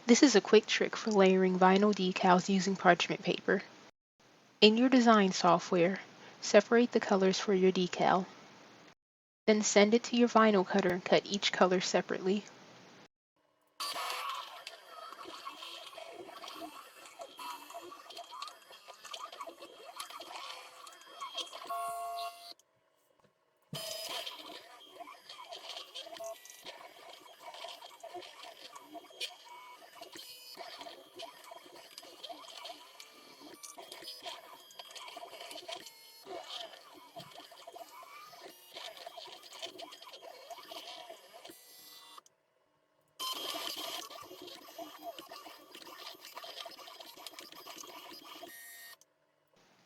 This is a quick trick for layering vinyl decals using parchment paper. In your design software, separate the colors for your decal. Then send it to your vinyl cutter and cut each color separately.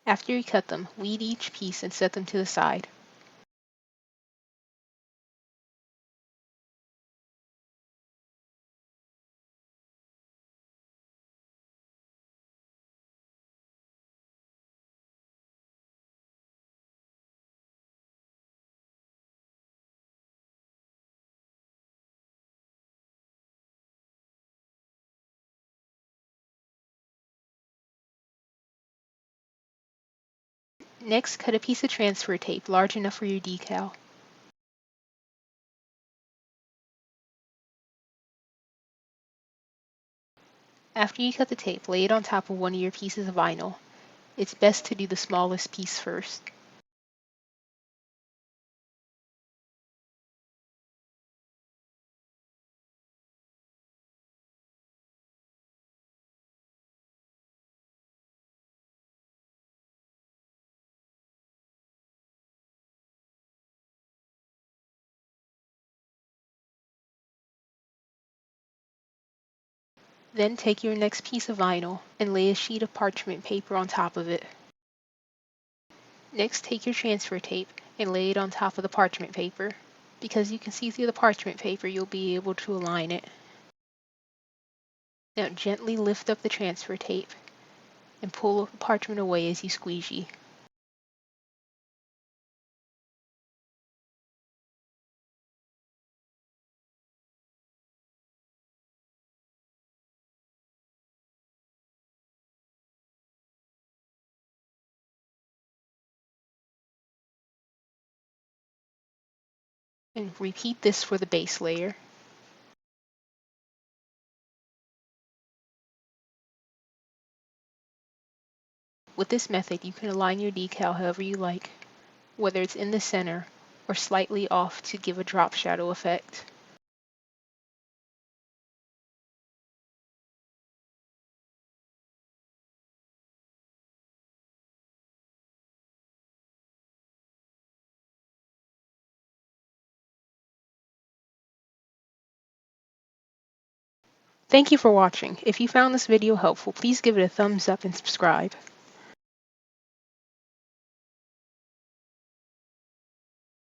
After you cut them, weed each piece and set them to the side. Next, cut a piece of transfer tape large enough for your decal. After you cut the tape, lay it on top of one of your pieces of vinyl. It's best to do the smallest piece first. Then take your next piece of vinyl and lay a sheet of parchment paper on top of it. Next, take your transfer tape and lay it on top of the parchment paper. Because you can see through the parchment paper, you'll be able to align it. Now gently lift up the transfer tape and pull the parchment away as you squeegee. And repeat this for the base layer. With this method, you can align your decal however you like, whether it's in the center or slightly off to give a drop shadow effect. Thank you for watching. If you found this video helpful, please give it a thumbs up and subscribe.